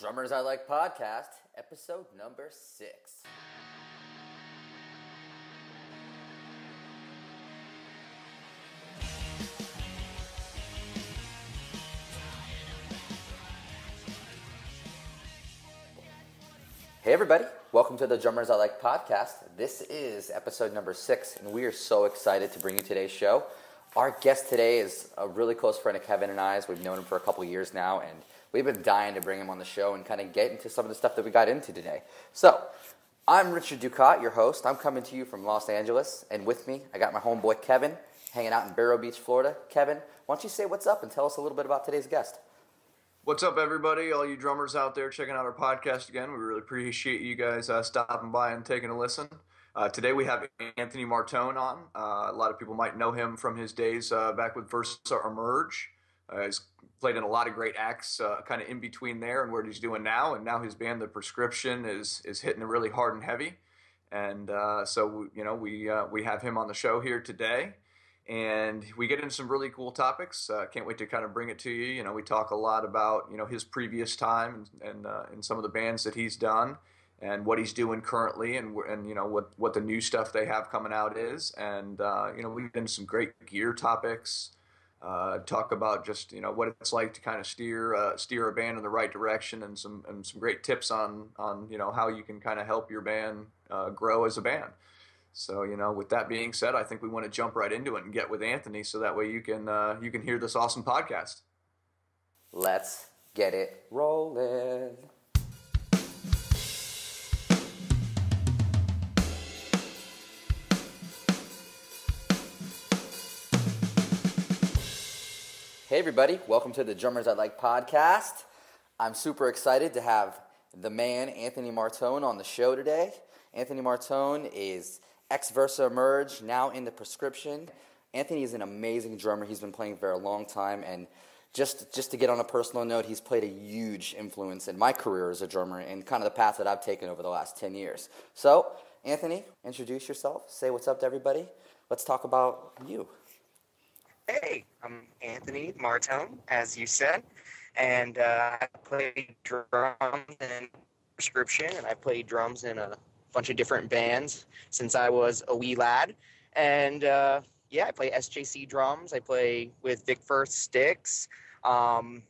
Drummers I Like podcast, episode number 6. Hey everybody, welcome to the Drummers I Like podcast. This is episode number 6, and we are so excited to bring you today's show. Our guest today is a really close friend of Kevin and I's. We've known him for a couple years now, and we've been dying to bring him on the show and kind of get into some of the stuff that we got into today. So, I'm Richard Ducat, your host. I'm coming to you from Los Angeles, and with me, I got my homeboy Kevin, hanging out in Vero Beach, Florida. Kevin, why don't you say what's up and tell us a little bit about today's guest? What's up, everybody? All you drummers out there checking out our podcast again. We really appreciate you guys stopping by and taking a listen. Today we have Anthony Martone on. A lot of people might know him from his days back with Versa Emerge. He's played in a lot of great acts kind of in between there and what he's doing now. And now his band, The Prescription, is hitting it really hard and heavy. And so, we have him on the show here today. And we get into some really cool topics. Can't wait to kind of bring it to you. We talk a lot about, his previous time and some of the bands that he's done and what he's doing currently and what the new stuff they have coming out is. And, we get into some great gear topics, talk about just, what it's like to kind of steer a band in the right direction and some great tips on how you can kind of help your band grow as a band. So, with that being said, I think we want to jump right into it and get with Anthony so that way you can hear this awesome podcast. Let's get it rolling. Hey everybody, welcome to the Drummers I Like podcast. I'm super excited to have the man Anthony Martone on the show today. Anthony Martone is ex-Versa Emerge, now in The Prescription. Anthony is an amazing drummer. He's been playing for a long time, and just to get on a personal note, he's played a huge influence in my career as a drummer and kind of the path that I've taken over the last 10 years. So, Anthony, introduce yourself. Say what's up to everybody. Let's talk about you. Hey, I'm Anthony Martone, as you said, and I play drums in Prescription, and I played drums in a bunch of different bands since I was a wee lad. And I play SJC drums. I play with Vic Firth sticks. And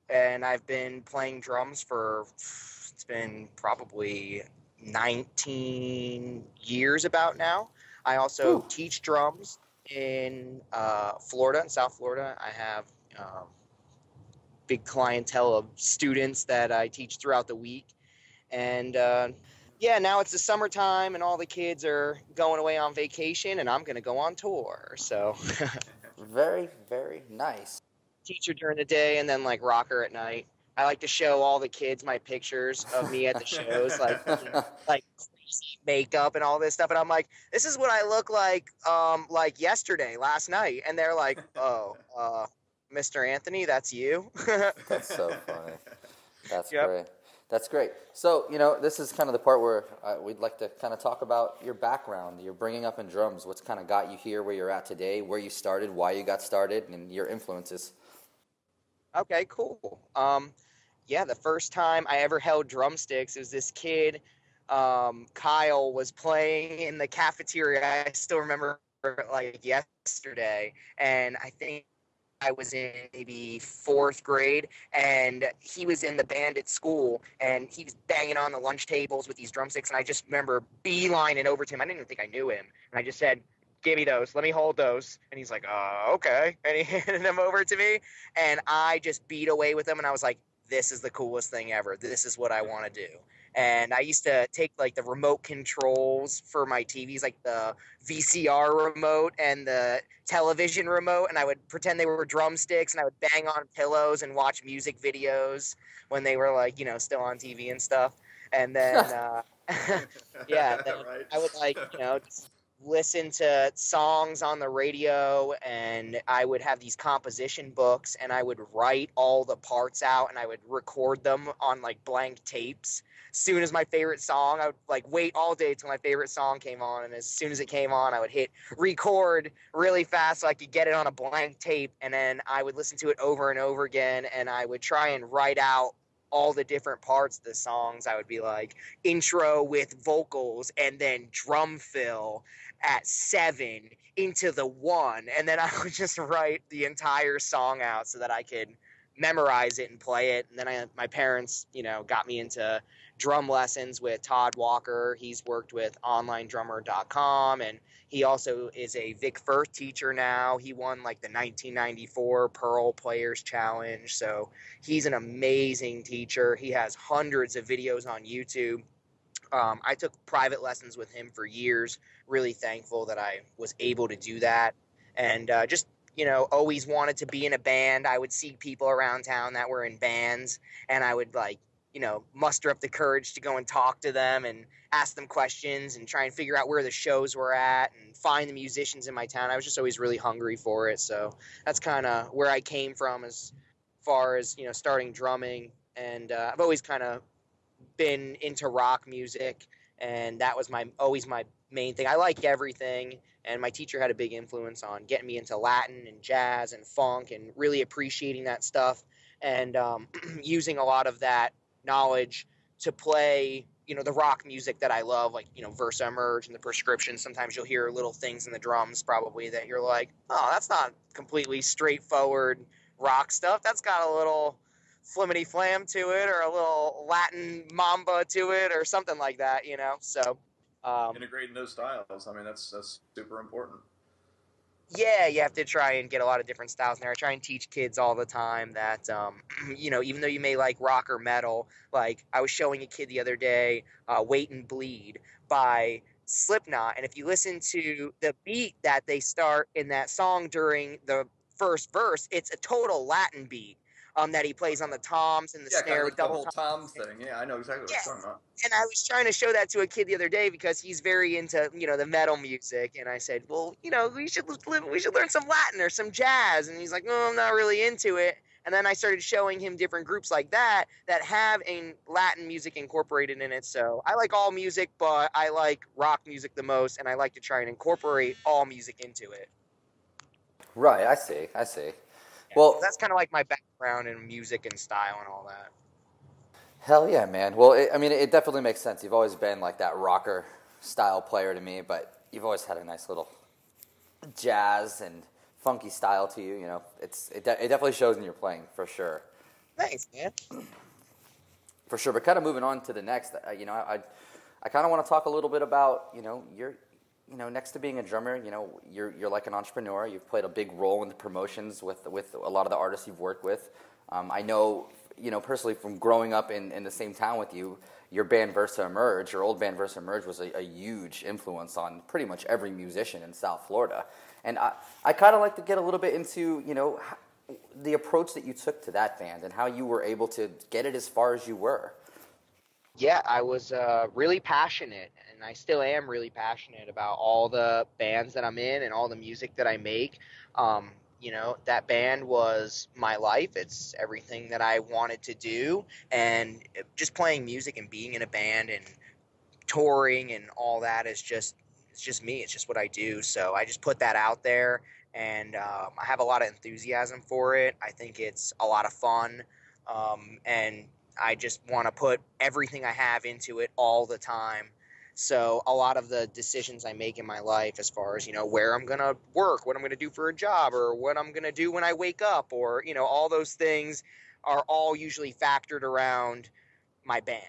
I've been playing drums it's been probably 19 years about now. I also teach drums in Florida, in South Florida. I have big clientele of students that I teach throughout the week. And now it's the summertime and all the kids are going away on vacation and I'm going to go on tour. So Very, very nice. Teacher during the day and then like rocker at night. I like to show all the kids my pictures of me at the shows, like crazy makeup and all this stuff. And I'm like, this is what I look like yesterday, last night. And they're like, Mr. Anthony, that's you. That's so funny. That's great. That's great. So, this is kind of the part where we'd like to kind of talk about your background, your bringing up in drums, what's kind of got you here where you're at today, where you started, why you got started, and your influences. Okay, cool. The first time I ever held drumsticks, it was this kid, Kyle, was playing in the cafeteria. I still remember like yesterday, and I think I was in maybe 4th grade, and he was in the band at school, and he was banging on the lunch tables with these drumsticks, and I just remember beelining over to him. I didn't even think I knew him, and I just said, give me those, let me hold those, and he's like, okay, and he handed them over to me, and I just beat away with them, and I was like, this is the coolest thing ever, this is what I want to do. And I used to take like the remote controls for my TVs, like the VCR remote and the television remote, and I would pretend they were drumsticks, and I would bang on pillows and watch music videos when they were like, still on TV and stuff. And then, then Right. I would just listen to songs on the radio, and I would have these composition books, and I would write all the parts out, and I would record them on like blank tapes. As soon as my favorite song, I would like wait all day till my favorite song came on, and as soon as it came on, I would hit record really fast so I could get it on a blank tape, and then I would listen to it over and over again, and I would try and write out all the different parts of the songs. I would be like intro with vocals and then drum fill at 7 into the 1, and then I would just write the entire song out so that I could memorize it and play it. And then my parents, got me into drum lessons with Todd Walker. He's worked with onlinedrummer.com, and he also is a Vic Firth teacher now. He won like the 1994 Pearl Players Challenge. So he's an amazing teacher. He has hundreds of videos on YouTube. I took private lessons with him for years. Really thankful that I was able to do that. And just, always wanted to be in a band. I would see people around town that were in bands, and I would muster up the courage to go and talk to them and ask them questions and try and figure out where the shows were at and find the musicians in my town. I was just always really hungry for it. So that's kind of where I came from as far as, starting drumming. And I've always kind of been into rock music, and that was always my main thing. I like everything, and my teacher had a big influence on getting me into Latin and jazz and funk and really appreciating that stuff, and using a lot of that knowledge to play, the rock music that I love, like, Versa Emerge and The Prescription. Sometimes you'll hear little things in the drums probably that you're like, oh, that's not completely straightforward rock stuff. That's got a little flimity flam to it, or a little Latin mamba to it, or something like that, So integrating those styles, I mean, that's super important. Yeah, you have to try and get a lot of different styles in there. I try and teach kids all the time that, even though you may like rock or metal, like I was showing a kid the other day, Wait and Bleed by Slipknot. And if you listen to the beat that they start in that song during the first verse, it's a total Latin beat. That he plays on the toms and the snare with double the whole tom thing. Yeah, I know exactly what you're talking about. And I was trying to show that to a kid the other day because he's very into, the metal music. And I said, well, we should learn some Latin or some jazz. And he's like, no, I'm not really into it. And then I started showing him different groups like that have a Latin music incorporated in it. So I like all music, but I like rock music the most, and I like to try and incorporate all music into it. Right, I see. Yeah, Well, so that's kind of like my background in music and style and all that. hell yeah, man. Well, it definitely makes sense. You've always been like that rocker style player to me, but you've always had a nice little jazz and funky style to you. It definitely shows in your playing, for sure. Thanks, man. For sure, but kind of moving on to the next, I kind of want to talk a little bit about, your next to being a drummer, you're like an entrepreneur. You've played a big role in the promotions with a lot of the artists you've worked with. I know, personally from growing up in the same town with you, your band Versa Emerge, your old band Versa Emerge, was a huge influence on pretty much every musician in South Florida. And I kind of like to get a little bit into, the approach that you took to that band and how you were able to get it as far as you were. Yeah, I was really passionate, and I still am really passionate about all the bands that I'm in and all the music that I make. That band was my life. It's everything that I wanted to do, and just playing music and being in a band and touring and all that is it's just me. It's just what I do. So I just put that out there, and I have a lot of enthusiasm for it. I think it's a lot of fun, and I just want to put everything I have into it all the time. So a lot of the decisions I make in my life, as far as, where I'm going to work, what I'm going to do for a job, or what I'm going to do when I wake up, or, all those things are all usually factored around my band.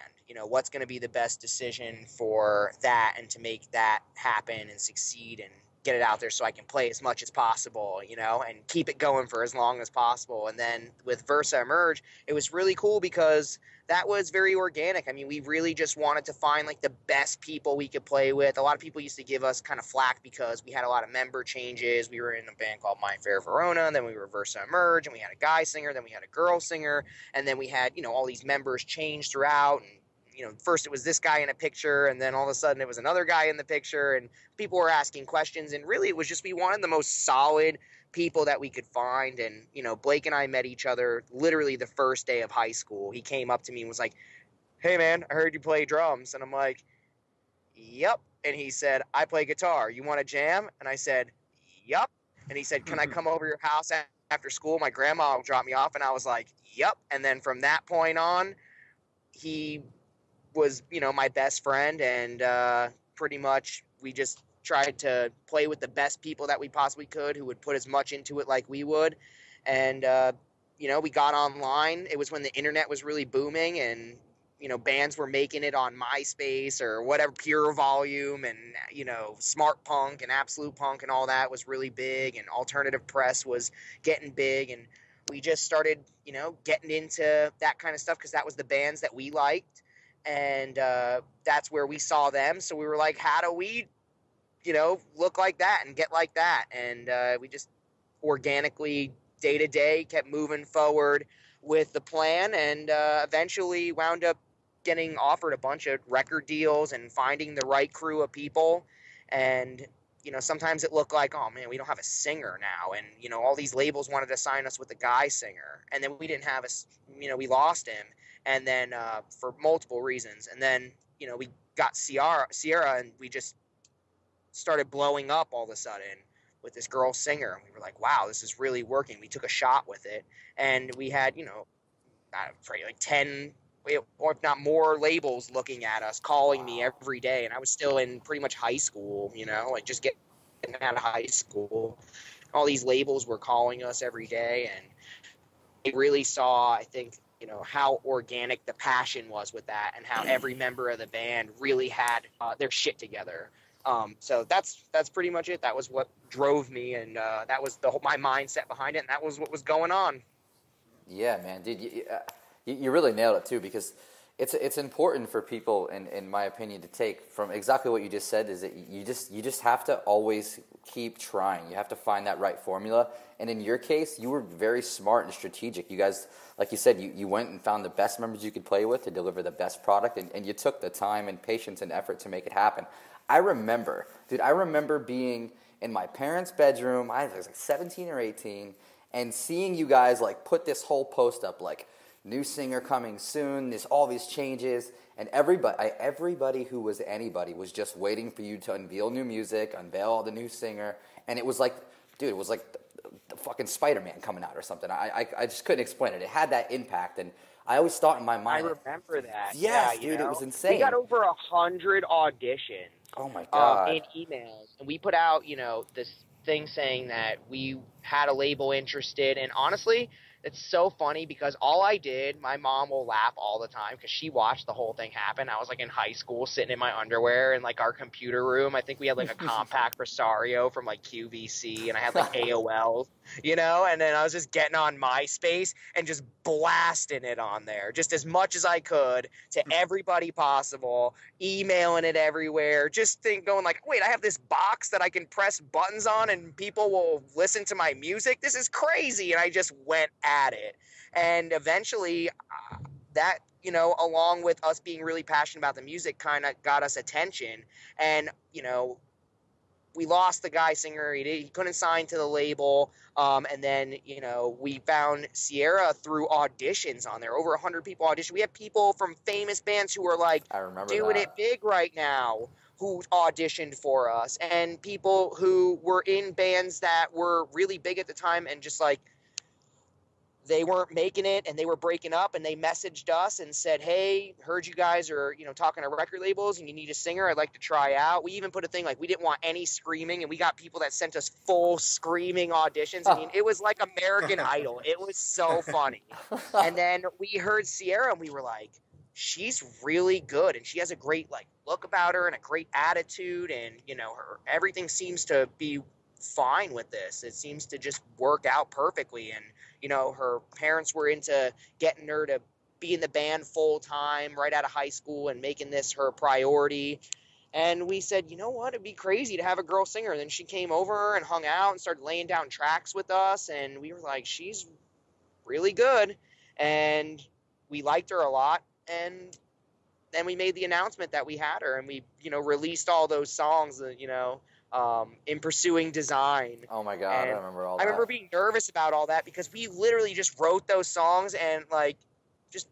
What's going to be the best decision for that and to make that happen and succeed and get it out there so I can play as much as possible, and keep it going for as long as possible. And then with Versa Emerge, it was really cool because that was very organic. I mean, we really just wanted to find like the best people we could play with. A lot of people used to give us kind of flack because we had a lot of member changes. We were in a band called My Fair Verona, and then we were Versa Emerge, and we had a guy singer, then we had a girl singer, and then we had, all these members change throughout. And first it was this guy in a picture, and then all of a sudden it was another guy in the picture, and people were asking questions, and really it was just we wanted the most solid people that we could find. And Blake and I met each other literally the first day of high school. He came up to me and was like, "Hey man, I heard you play drums." And I'm like, "Yep." And he said, "I play guitar. You want to jam?" And I said, "Yep." And he said, "Can I come over your house after school? My grandma will drop me off." And I was like, "Yep." And then from that point on, he was, my best friend, and pretty much we just tried to play with the best people that we possibly could, who would put as much into it like we would. And, we got online. It was when the internet was really booming, and, bands were making it on MySpace or whatever, Pure Volume, and, Smart Punk and Absolute Punk and all that was really big, and alternative press was getting big. And we just started, getting into that kind of stuff because that was the bands that we liked. And that's where we saw them. So we were like, how do we, look like that and get like that? And we just organically, day to day, kept moving forward with the plan, and eventually wound up getting offered a bunch of record deals and finding the right crew of people. And sometimes it looked like, oh man, we don't have a singer now, and all these labels wanted to sign us with a guy singer, and then we didn't have we lost him, and then for multiple reasons, and then we got Sierra, and we just started blowing up all of a sudden with this girl singer, and we were like, wow, this is really working. We took a shot with it, and we had like 10 or if not more labels looking at us, calling me every day, and I was still in pretty much high school, like just getting out of high school. All these labels were calling us every day, and they really saw, I think, how organic the passion was with that, and how every member of the band really had their shit together. So that's pretty much it. That was what drove me, and that was my mindset behind it, and that was what was going on. Yeah, man, dude, you really nailed it too, because it's important for people, in my opinion, to take from exactly what you just said, is that you just have to always keep trying. You have to find that right formula. And in your case, you were very smart and strategic. You guys, like you said, you went and found the best members you could play with to deliver the best product, and you took the time and patience and effort to make it happen. I remember being in my parents' bedroom, I was like 17 or 18, and seeing you guys like put this whole post up, like, new singer coming soon, all these changes, and everybody who was anybody was just waiting for you to unveil new music, unveil the new singer, and it was like, dude, it was like the fucking Spider-Man coming out or something. I just couldn't explain it. It had that impact, and I always thought in my mind, I remember that. Yes, yeah, dude, it was insane. We got over 100 auditions. Oh my God. In emails, and we put out, this thing saying that we had a label interested, and honestly, it's so funny because all I did, my mom will laugh all the time because she watched the whole thing happen. I was like in high school sitting in my underwear in like our computer room. I think we had like a compact Rosario from like QVC, and I had like AOL, and then I was just getting on MySpace and just blasting it on there just as much as I could to everybody possible, emailing it everywhere, just going like, wait, I have this box that I can press buttons on and people will listen to my music. This is crazy. And I just went at it. And eventually that, along with us being really passionate about the music, kind of got us attention. And, we lost the guy singer. He couldn't sign to the label. And then, we found Sierra through auditions on there. Over 100 people auditioned. We have people from famous bands who are like doing it big right now who auditioned for us. And people who were in bands that were really big at the time and just like, they weren't making it and they were breaking up, and they messaged us and said, hey, heard you guys are, talking to record labels and you need a singer. I'd like to try out. We even put a thing like we didn't want any screaming, and we got people that sent us full screaming auditions. I mean, it was like American Idol. It was so funny. And then we heard Sierra and we were like, she's really good, and she has a great like look about her and a great attitude, and her everything seems to be fine with this. It seems to just work out perfectly. And her parents were into getting her to be in the band full time right out of high school and making this her priority. And we said, you know what, it'd be crazy to have a girl singer. And then she came over and hung out and started laying down tracks with us, and we were like, she's really good, and we liked her a lot. And then we made the announcement that we had her, and we released all those songs that In Pursuing Design. Oh my God, and I remember all that. I remember being nervous about all that because we literally just wrote those songs and like just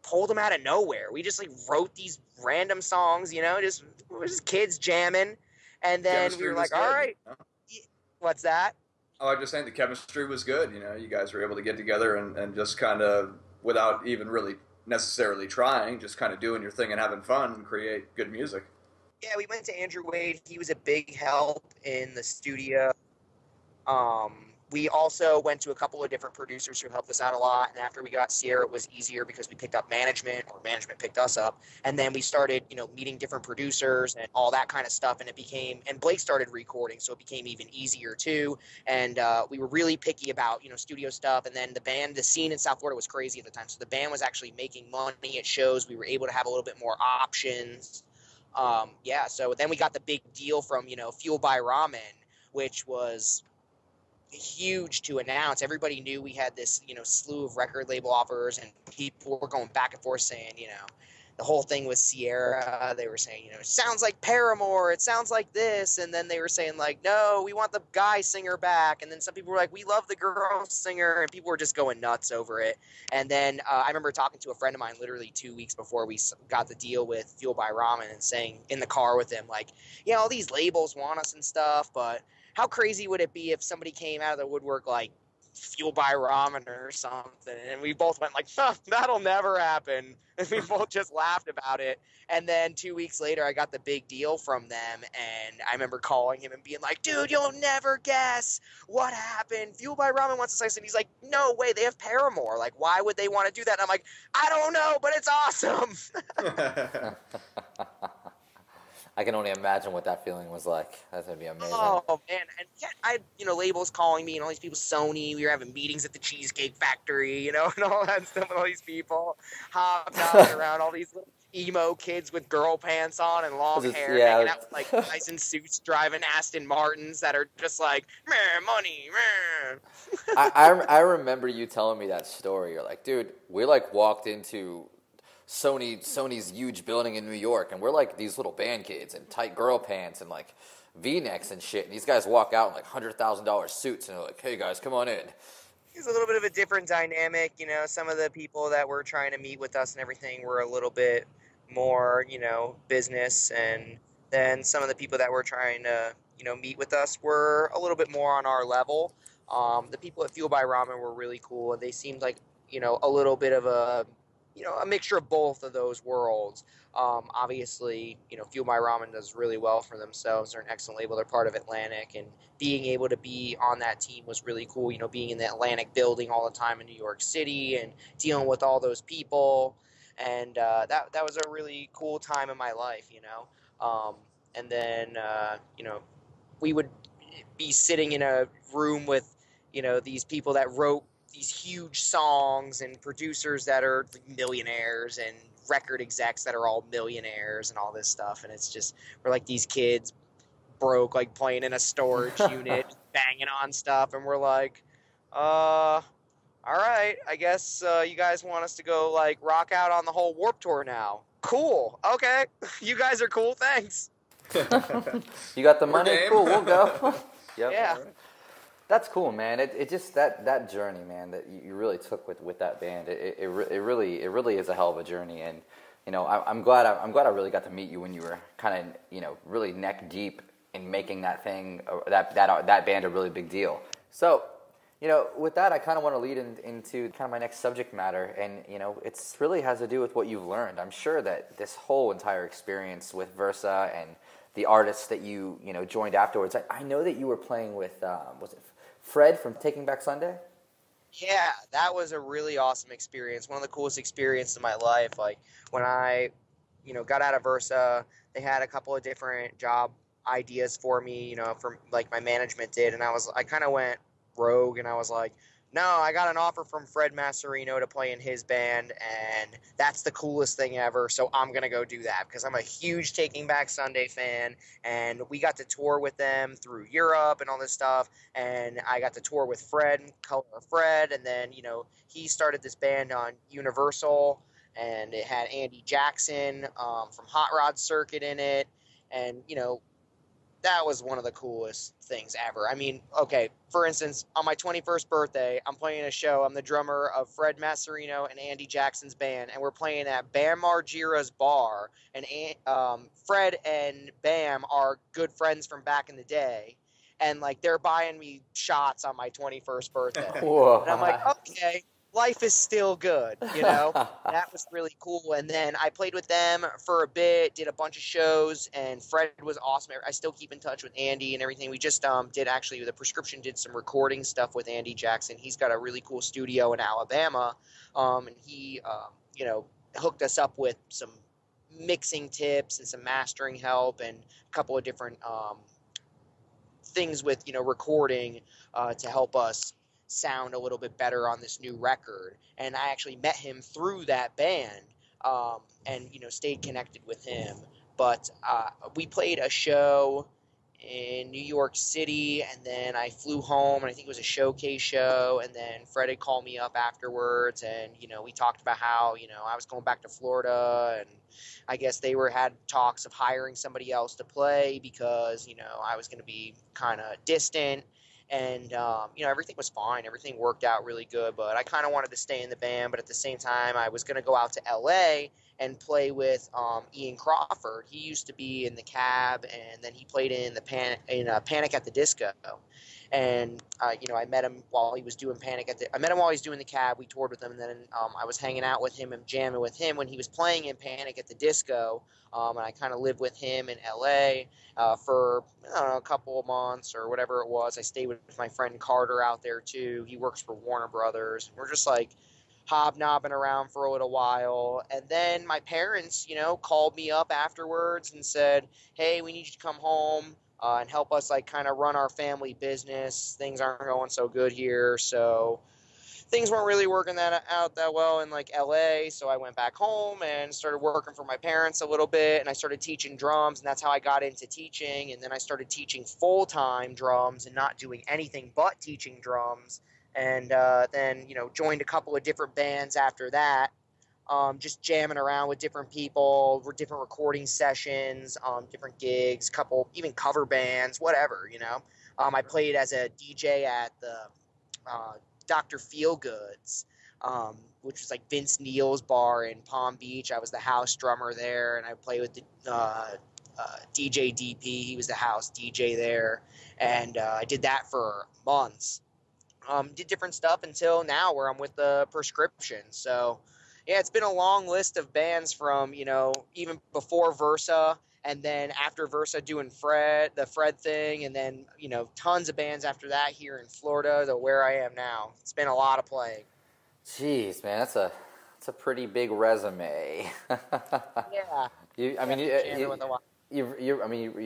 pulled them out of nowhere. We just like wrote these random songs, we're just kids jamming, and then Chemistry we were like, good, all right, what's that? Oh, I'm just saying the chemistry was good. You guys were able to get together and just kind of, without even really necessarily trying, just kind of doing your thing and having fun and create good music. Yeah, we went to Andrew Wade. He was a big help in the studio. We also went to a couple of different producers who helped us out a lot. And after we got Sierra, it was easier because we picked up management, or management picked us up. And then we started, meeting different producers and all that kind of stuff. And Blake started recording, so it became even easier too. And we were really picky about, studio stuff. And then the scene in South Florida was crazy at the time. So the band was actually making money at shows. We were able to have a little bit more options. So then we got the big deal from, Fuel by Ramen, which was huge to announce. Everybody knew we had this, slew of record label offers, and people were going back and forth saying, the whole thing with Sierra. They were saying, it sounds like Paramore, it sounds like this, and then they were saying like, no, we want the guy singer back, and then some people were like, we love the girl singer, and people were just going nuts over it. And then I remember talking to a friend of mine literally 2 weeks before we got the deal with Fuel by Ramen, and saying in the car with him like, yeah, all these labels want us and stuff, but how crazy would it be if somebody came out of the woodwork like Fuel by Ramen or something? And we both went like, huh, that'll never happen. And we both just laughed about it. And then 2 weeks later, I got the big deal from them. And I remember calling him and being like, dude, you'll never guess what happened. Fuel by Ramen wants to say something. He's like, no way, they have Paramore. Like, why would they want to do that? And I'm like, I don't know, but it's awesome. I can only imagine what that feeling was like. That's gonna be amazing. Oh man, and yeah, labels calling me and all these people. Sony, we were having meetings at the Cheesecake Factory, and all that stuff. And all these people hobnobbing around, all these little emo kids with girl pants on and long hair, hanging out with like guys in suits driving Aston Martins that are just like, man, money, man. I remember you telling me that story. You're like, dude, we like walked into Sony's huge building in New York, and we're like these little band kids in tight girl pants and like V-necks and shit, and these guys walk out in like $100,000 suits, and they're like, hey guys, come on in. It's a little bit of a different dynamic. Some of the people that were trying to meet with us and everything were a little bit more, business, and then some of the people that were trying to, meet with us were a little bit more on our level. The people at Fuel by Ramen were really cool, and they seemed like, a little bit of a mixture of both of those worlds. Obviously, Fuel by Ramen does really well for themselves. They're an excellent label. They're part of Atlantic, and being able to be on that team was really cool. Being in the Atlantic building all the time in New York City and dealing with all those people, and that was a really cool time in my life. And then we would be sitting in a room with these people that wrote these huge songs, and producers that are millionaires, and record execs that are all millionaires, and all this stuff. And it's just, we're like these kids broke, like playing in a storage unit, banging on stuff. And we're like, all right, I guess you guys want us to go like rock out on the whole Warped Tour now. Cool. Okay. You guys are cool. Thanks. You got the money? Cool. We'll go. Yep. Yeah. That's cool, man. It just that journey, man, that you really took with that band. It really is a hell of a journey, and I'm glad I really got to meet you when you were kind of really neck deep in making that thing that band a really big deal. So with that, I kind of want to lead into kind of my next subject matter, and it's really has to do with what you've learned. I'm sure that this whole entire experience with Versa and the artists that you joined afterwards. I know that you were playing with was it Fred from Taking Back Sunday? Yeah, that was a really awesome experience. One of the coolest experiences of my life. Like when I, got out of Versa, they had a couple of different job ideas for me, from like my management did, and I kind of went rogue, and I was like, no, I got an offer from Fred Masserino to play in his band, and that's the coolest thing ever, so I'm going to go do that because I'm a huge Taking Back Sunday fan, and we got to tour with them through Europe and all this stuff, and I got to tour with Fred, Color of Fred, and then, he started this band on Universal, and it had Andy Jackson from Hot Rod Circuit in it, and, that was one of the coolest things ever. I mean, okay, for instance, on my 21st birthday, I'm playing a show. I'm the drummer of Fred Masserino and Andy Jackson's band, and we're playing at Bam Margera's bar. And Fred and Bam are good friends from back in the day, and like they're buying me shots on my 21st birthday. Whoa. And I'm like, okay, life is still good, you know? That was really cool. And then I played with them for a bit, did a bunch of shows, and Fred was awesome. I still keep in touch with Andy and everything. We just did actually, the Prescription did some recording stuff with Andy Jackson. He's got a really cool studio in Alabama, and he, you know, hooked us up with some mixing tips and some mastering help and a couple of different things with, you know, recording to help us sound a little bit better on this new record. And I actually met him through that band, and, you know, stayed connected with him. But we played a show in New York City, and then I flew home, and I think it was a showcase show, and then Fred had called me up afterwards, and, you know, we talked about how, you know, I was going back to Florida, and I guess they had talks of hiring somebody else to play because, you know, I was going to be kind of distant. And, you know, everything was fine. Everything worked out really good. But I kind of wanted to stay in the band. But at the same time, I was going to go out to L.A. and play with Ian Crawford. He used to be in the Cab, and then he played in Panic at the Disco. And, you know, I met him while he was doing I met him while he was doing the Cab. We toured with him. And then I was hanging out with him and jamming with him when he was playing in Panic at the Disco. And I kind of lived with him in L.A. For, I don't know, a couple of months or whatever it was. I stayed with my friend Carter out there, too. He works for Warner Brothers. We're just, like, hobnobbing around for a little while. And then my parents, you know, called me up afterwards and said, hey, we need you to come home and help us, like, kind of run our family business. Things aren't going so good here, so things weren't really working out that well in, like, LA, so I went back home and started working for my parents a little bit, and I started teaching drums, and that's how I got into teaching. And then I started teaching full-time drums and not doing anything but teaching drums, and then, you know, joined a couple of different bands after that, just jamming around with different people, different recording sessions, different gigs, couple even cover bands, whatever, you know. I played as a DJ at the Dr. Feelgood's, which was like Vince Neil's bar in Palm Beach. I was the house drummer there, and I played with the DJ DP. He was the house DJ there, and I did that for months. Did different stuff until now, where I'm with the Prescription. So, yeah, it's been a long list of bands from, you know, even before Versa, and then after Versa doing the Fred thing, and then, you know, tons of bands after that here in Florida to where I am now. It's been a lot of playing. Jeez, man, that's a pretty big resume. Yeah. You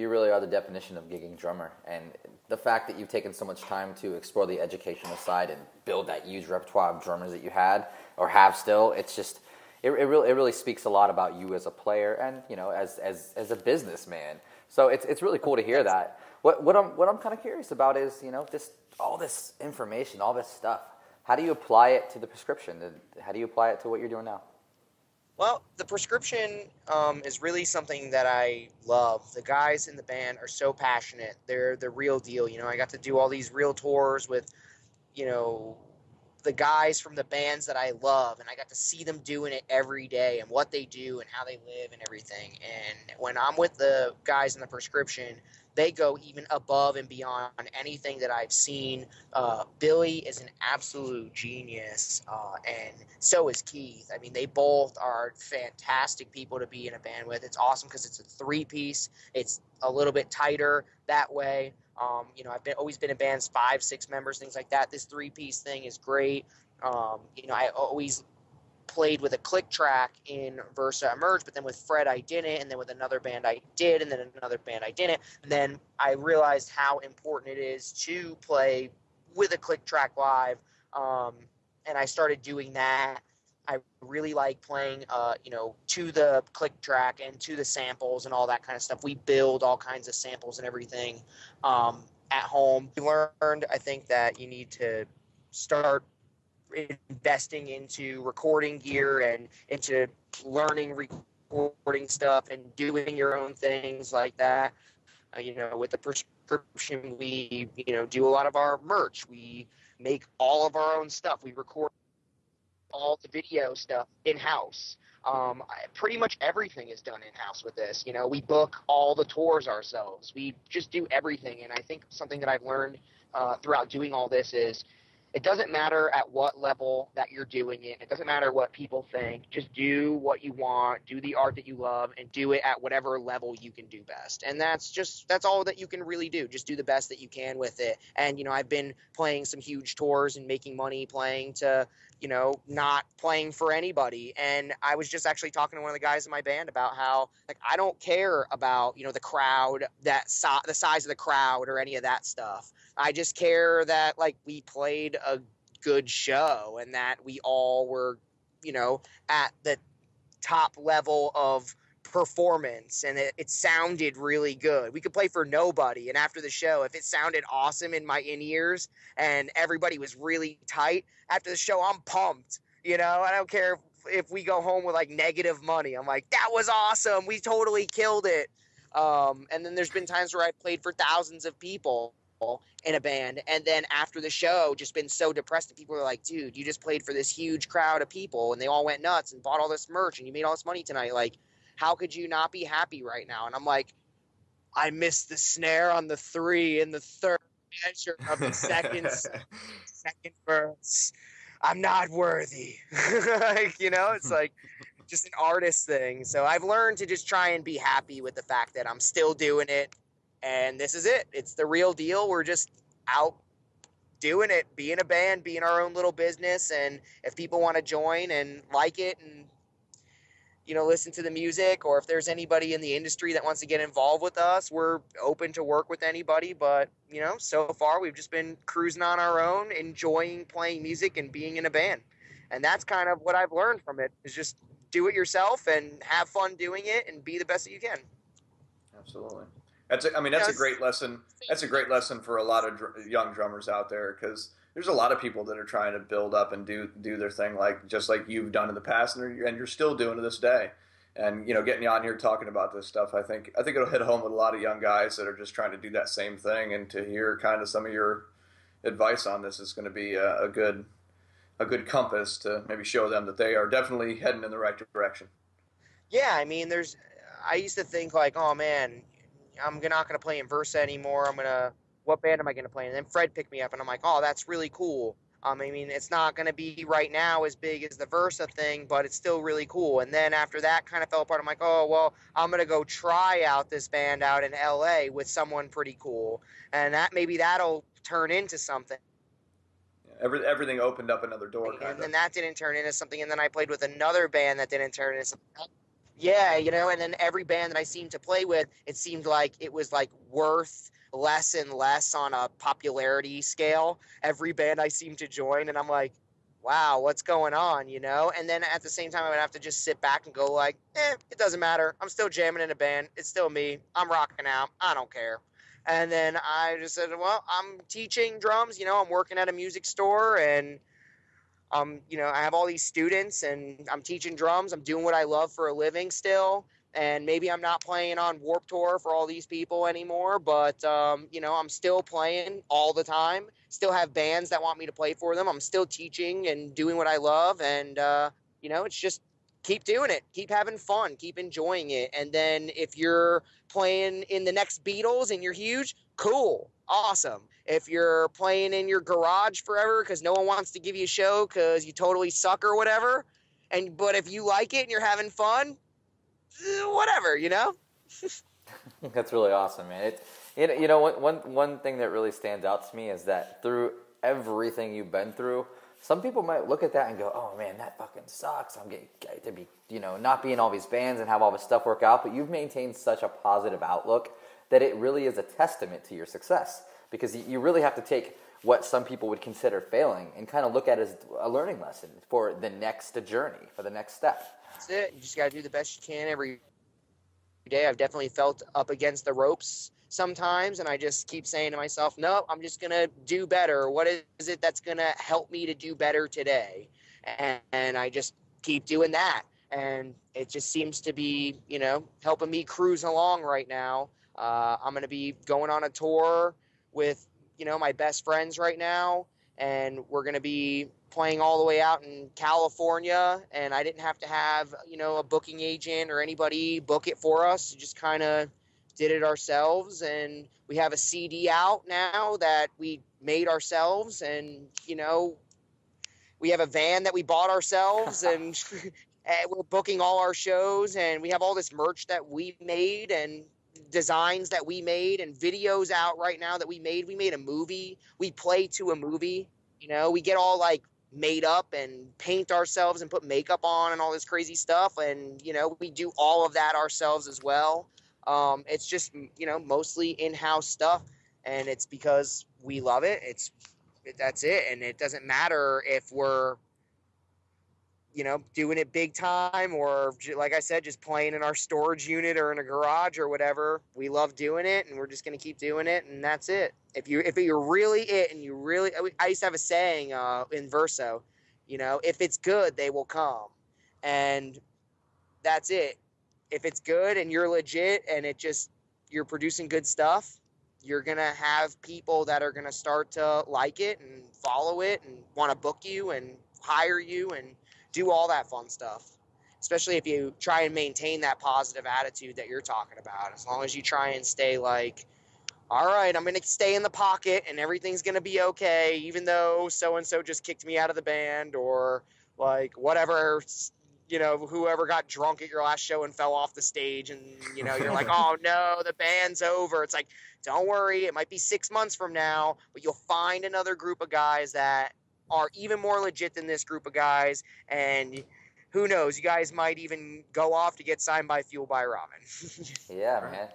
really are the definition of gigging drummer, and the fact that you've taken so much time to explore the educational side and build that huge repertoire of drummers that you had or have still, it's just it really speaks a lot about you as a player and, you know, as a businessman. So it's really cool to hear that. What I'm kind of curious about is, you know, all this information, all this stuff. How do you apply it to the Prescription? How do you apply it to what you're doing now? Well, the Prescription is really something that I love. The guys in the band are so passionate. They're the real deal. You know, I got to do all these real tours with, you know, the guys from the bands that I love, and I got to see them doing it every day and what they do and how they live and everything. And when I'm with the guys in the Prescription, they go even above and beyond anything that I've seen. Billy is an absolute genius, and so is Keith. I mean, they both are fantastic people to be in a band with. It's awesome because it's a three-piece. It's a little bit tighter that way. You know, I've always been in bands 5, 6 members, things like that. This three-piece thing is great. You know, I always played with a click track in Versa Emerge, but then with Fred I didn't, and then with another band I did, and then another band I didn't. And then I realized how important it is to play with a click track live, and I started doing that. I really like playing, you know, to the click track and to the samples and all that kind of stuff. We build all kinds of samples and everything at home. We learned, I think, that you need to start investing into recording gear and into learning recording stuff and doing your own things like that. You know, with the Prescription, we, you know, do a lot of our merch. We make all of our own stuff. We record all the video stuff in-house. Pretty much everything is done in-house with this. You know, we book all the tours ourselves. We just do everything. And I think something that I've learned throughout doing all this is it doesn't matter at what level that you're doing it. It doesn't matter what people think. Just do what you want, do the art that you love, and do it at whatever level you can do best. And that's all that you can really do. Just do the best that you can with it. And, you know, I've been playing some huge tours and making money playing to, you know, not playing for anybody. And I was just actually talking to one of the guys in my band about how, like, I don't care about, you know, the crowd, the size of the crowd or any of that stuff. I just care that, like, we played a good show and that we all were, you know, at the top level of performance, and it sounded really good. We could play for nobody, and after the show, if it sounded awesome in my in-ears and everybody was really tight, after the show, I'm pumped. You know, I don't care if we go home with, like, negative money. I'm like, that was awesome. We totally killed it. And then there's been times where I've played for thousands of people in a band, and then after the show just been so depressed that people are like, dude, you just played for this huge crowd of people and they all went nuts and bought all this merch and you made all this money tonight. Like, how could you not be happy right now? And I'm like, I missed the snare on the 3 in the third measure of the second verse. I'm not worthy. Like, you know, it's like just an artist thing. So I've learned to just try and be happy with the fact that I'm still doing it. And this is it. It's the real deal. We're just out doing it, being a band, being our own little business. And if people want to join and like it and, you know, listen to the music, or if there's anybody in the industry that wants to get involved with us, we're open to work with anybody. But, you know, so far we've just been cruising on our own, enjoying playing music and being in a band. And that's kind of what I've learned from it, is just do it yourself and have fun doing it and be the best that you can. Absolutely. That's a great lesson. That's a great lesson for a lot of young drummers out there, because there's a lot of people that are trying to build up and do their thing, like just like you've done in the past, and you're still doing to this day. And, you know, getting you on here talking about this stuff, I think it'll hit home with a lot of young guys that are just trying to do that same thing. And to hear kind of some of your advice on this is going to be a good compass to maybe show them that they are definitely heading in the right direction. Yeah, I mean, I used to think like, oh man, I'm not going to play in Versa anymore. What band am I going to play? And then Fred picked me up, and I'm like, oh, that's really cool. I mean, it's not going to be right now as big as the Versa thing, but it's still really cool. And then after that kind of fell apart, I'm like, oh, well, I'm going to go try out this band out in LA with someone pretty cool. And maybe that'll turn into something. Everything opened up another door. And then that didn't turn into something. And then I played with another band that didn't turn into something. Yeah, you know, and then every band that I seemed to play with, it seemed like it was like worth less and less on a popularity scale. Every band I seemed to join, and I'm like, wow, what's going on, you know? And then at the same time, I would have to just sit back and go like, it doesn't matter. I'm still jamming in a band. It's still me. I'm rocking out. I don't care. And then I just said, well, I'm teaching drums. You know, I'm working at a music store, and you know, I have all these students and I'm teaching drums. I'm doing what I love for a living still. And maybe I'm not playing on Warped Tour for all these people anymore, but, you know, I'm still playing all the time. Still have bands that want me to play for them. I'm still teaching and doing what I love. And, you know, it's just keep doing it. Keep having fun. Keep enjoying it. And then if you're playing in the next Beatles and you're huge, cool. Awesome. If you're playing in your garage forever because no one wants to give you a show because you totally suck or whatever, but if you like it and you're having fun, whatever, you know? That's really awesome, man. You know, one thing that really stands out to me is that through everything you've been through, some people might look at that and go, oh man, that fucking sucks. I'm getting to be, you know, not be in all these bands and have all this stuff work out, but you've maintained such a positive outlook that it really is a testament to your success, because you really have to take what some people would consider failing and kind of look at it as a learning lesson for the next journey, for the next step. That's it. You just got to do the best you can every day. I've definitely felt up against the ropes sometimes, and I just keep saying to myself, no, I'm just going to do better. What is it that's going to help me to do better today? And I just keep doing that. And it just seems to be, you know, helping me cruise along right now. I'm going to be going on a tour with, you know, my best friends right now, and we're going to be playing all the way out in California, and I didn't have to have, you know, a booking agent or anybody book it for us. Just kind of did it ourselves, and we have a CD out now that we made ourselves, and we have a van that we bought ourselves, and we're booking all our shows, and we have all this merch that we made and designs that we made and videos out right now that we made. We made a movie. We play to a movie. We get all like made up and paint ourselves and put makeup on and all this crazy stuff. And, we do all of that ourselves as well. It's just, mostly in-house stuff, and it's because we love it. That's it. And it doesn't matter if we're, doing it big time or, like I said, just playing in our storage unit or in a garage or whatever. We love doing it, and we're just going to keep doing it, and that's it. If you're really it, and you really, I used to have a saying in Verso, if it's good, they will come, and that's it. If it's good and you're legit and you're producing good stuff, you're going to have people that are going to start to like it and follow it and want to book you and hire you and do all that fun stuff, especially if you try and maintain that positive attitude that you're talking about. As long as you try and stay like, all right, I'm going to stay in the pocket and everything's going to be okay, even though so-and-so just kicked me out of the band, or like whatever, whoever got drunk at your last show and fell off the stage, and, you're like, oh no, the band's over. It's like, don't worry. It might be 6 months from now, but you'll find another group of guys that are even more legit than this group of guys, and who knows, you guys might even go off to get signed by Fuel by Ramen. Yeah, man,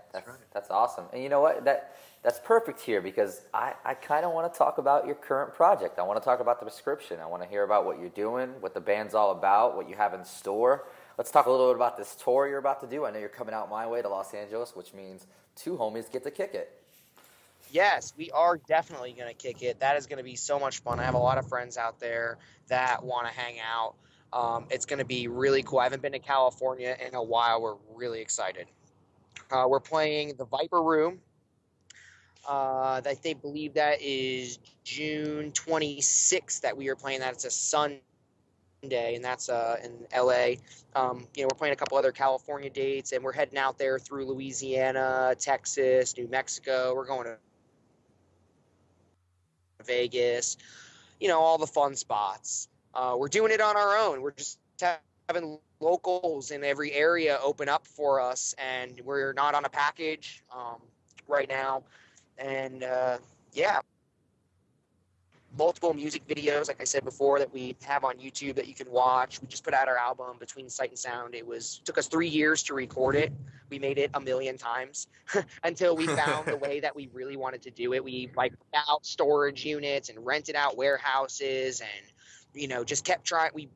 that's awesome. And you know what, that's perfect here, because I kind of want to talk about your current project. I want to talk about the prescription. I want to hear about what you're doing, what the band's all about, what you have in store. Let's talk a little bit about this tour you're about to do. I know you're coming out my way to Los Angeles, which means two homies get to kick it. Yes, we are definitely going to kick it. That is going to be so much fun. I have a lot of friends out there that want to hang out. It's going to be really cool. I haven't been to California in a while. We're really excited. We're playing the Viper Room. They believe that is June 26th that we are playing that. It's a Sunday, and that's in LA. We're playing a couple other California dates, and we're heading out there through Louisiana, Texas, New Mexico. We're going to Vegas, all the fun spots. We're doing it on our own. We're just having locals in every area open up for us, and we're not on a package right now. And multiple music videos, like I said before, that we have on YouTube that you can watch. We just put out our album, Between Sight and Sound. Took us 3 years to record it. We made it 1,000,000 times until we found the way that we really wanted to do it. We out storage units and rented out warehouses, and just kept trying. We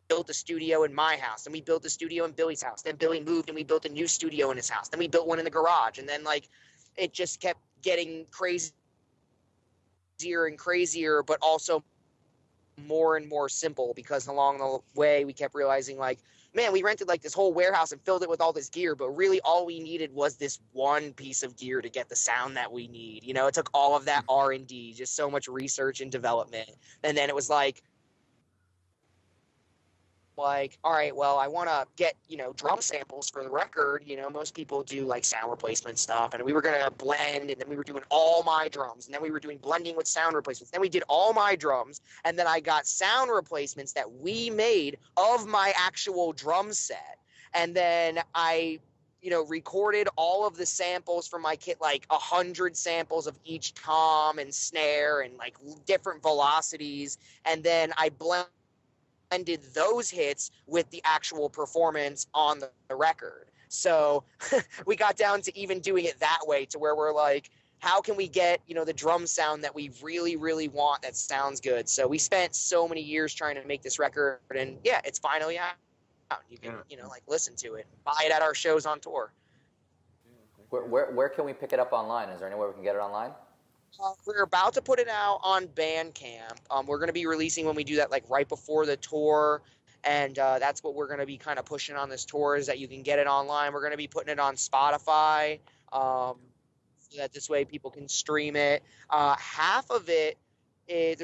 built a studio in my house, and we built a studio in Billy's house. Then Billy moved, and we built a new studio in his house. Then we built one in the garage, and then it just kept getting crazier and crazier, but also more and more simple, because along the way we kept realizing, man, we rented this whole warehouse and filled it with all this gear, but really all we needed was this one piece of gear to get the sound that we need. It took all of that R&D, just so much research and development. And then it was all right, well, I want to get, drum samples for the record. Most people do sound replacement stuff, and we were going to blend, and then we were doing all my drums, and then we were doing blending with sound replacements. Then we did all my drums, and then I got sound replacements that we made of my actual drum set. And then I, recorded all of the samples from my kit, 100 samples of each tom and snare and different velocities. And then I blended those hits with the actual performance on the record. So we got down to even doing it that way, to where we're how can we get, the drum sound that we really, really want that sounds good? So we spent so many years trying to make this record, and yeah, it's finally out. You can, listen to it, buy it at our shows on tour. Where can we pick it up online? Is there anywhere we can get it online? We're about to put it out on Bandcamp. We're going to be releasing, when we do that, right before the tour, and that's what we're going to be kind of pushing on this tour, is that you can get it online. We're going to be putting it on Spotify, so that this way people can stream it. Half of it is,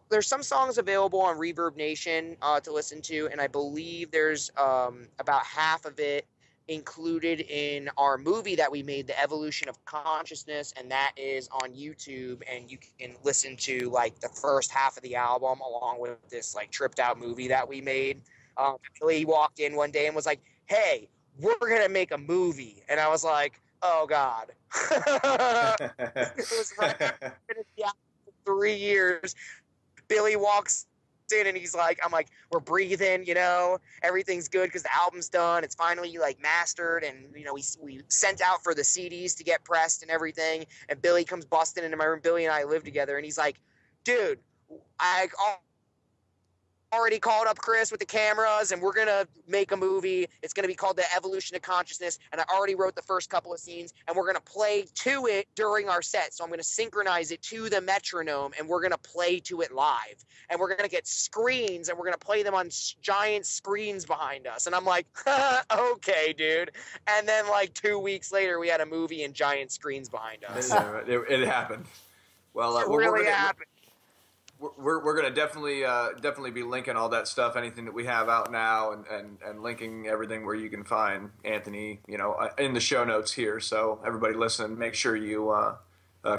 there's some songs available on Reverb Nation to listen to, and I believe there's about half of it included in our movie that we made, The Evolution of Consciousness, and that is on YouTube, and you can listen to like the first half of the album along with this like tripped out movie that we made. Billy walked in one day and was like, "Hey, we're gonna make a movie," and I was like, "Oh God!" It was right after 3 years. Billy walks in and he's like, I'm like, we're breathing, everything's good because the album's done. It's finally like mastered, and we sent out for the CDs to get pressed and everything. And Billy comes busting into my room. Billy and I live together, and he's like, dude, I already called up Chris with the cameras, and we're gonna make a movie. It's gonna be called The Evolution of Consciousness, and I already wrote the first couple of scenes, and we're gonna play to it during our set. So I'm gonna synchronize it to the metronome, and we're gonna play to it live, and we're gonna get screens, and we're gonna play them on giant screens behind us. And I'm like, okay, dude. And then like 2 weeks later, we had a movie and giant screens behind us. It happened. Well, it really happened. We're gonna definitely be linking all that stuff, anything that we have out now, and linking everything where you can find Anthony, in the show notes here. So everybody listen, make sure you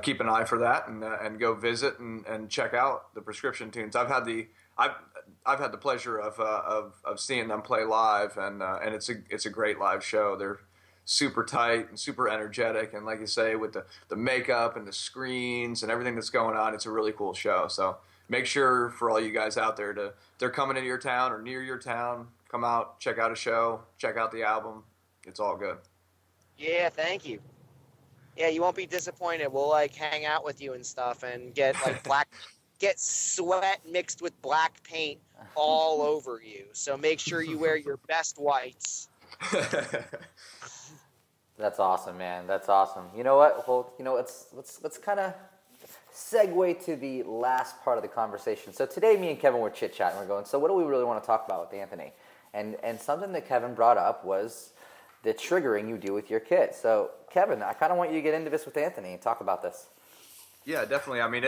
keep an eye for that, and go visit and check out the Prescription Tunes. I've had the pleasure of seeing them play live, and it's a great live show. They're super tight and super energetic, and like you say, with the makeup and the screens and everything that's going on, it's a really cool show. So make sure for all you guys out there they're coming into your town or near your town, come out, check out a show, check out the album. It's all good. Yeah, thank you. Yeah, you won't be disappointed. We'll like hang out with you and stuff, and get like get sweat mixed with black paint all over you. So make sure you wear your best whites. That's awesome, man. That's awesome. You know what? Well, let's kind of segue to the last part of the conversation. So today, me and Kevin were chit-chatting. We're going, so what do we really want to talk about with Anthony? And something that Kevin brought up was the triggering you do with your kid. So, Kevin, I kind of want you to get into this with Anthony and talk about this. Yeah, definitely. I mean,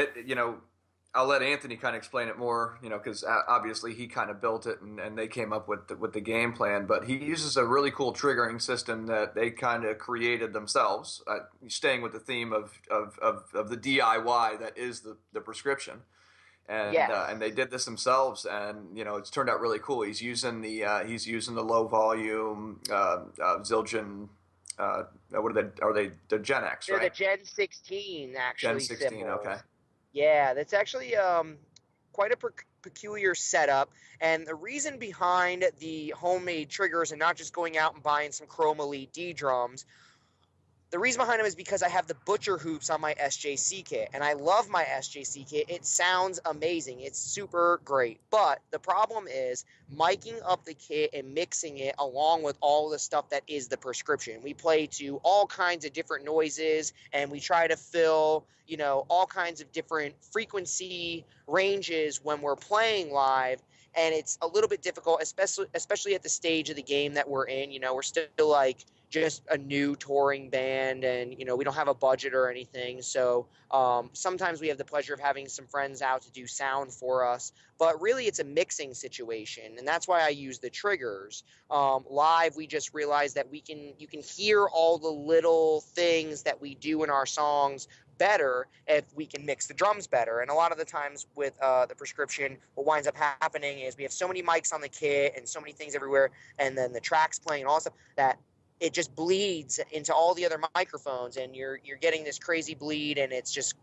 I'll let Anthony kind of explain it more, because obviously he kind of built it and they came up with the game plan. But he uses a really cool triggering system that they kind of created themselves, staying with the theme of the DIY that is the prescription. And and they did this themselves, and it's turned out really cool. He's using the low volume Zildjian. What are they? The Gen X, right? They're the Gen 16, actually. Gen 16, symbols. okay. Yeah, that's actually quite a peculiar setup. And the reason behind the homemade triggers and not just going out and buying some Chrome Elite D drums, the reason behind them is because I have the Butcher hoops on my SJC kit, and I love my SJC kit. It sounds amazing. It's super great. But the problem is miking up the kit and mixing it along with all the stuff that is the prescription. We play to all kinds of different noises, and we try to fill, all kinds of different frequency ranges when we're playing live. And it's a little bit difficult, especially at the stage of the game that we're in. We're still like just a new touring band, and we don't have a budget or anything, so sometimes we have the pleasure of having some friends out to do sound for us, but really it's a mixing situation, and that's why I use the triggers. Live, we just realized that you can hear all the little things that we do in our songs better if we can mix the drums better. And a lot of the times with the prescription, what winds up happening is we have so many mics on the kit and so many things everywhere, and then the tracks playing and all stuff, that it just bleeds into all the other microphones, and you're getting this crazy bleed, and it's just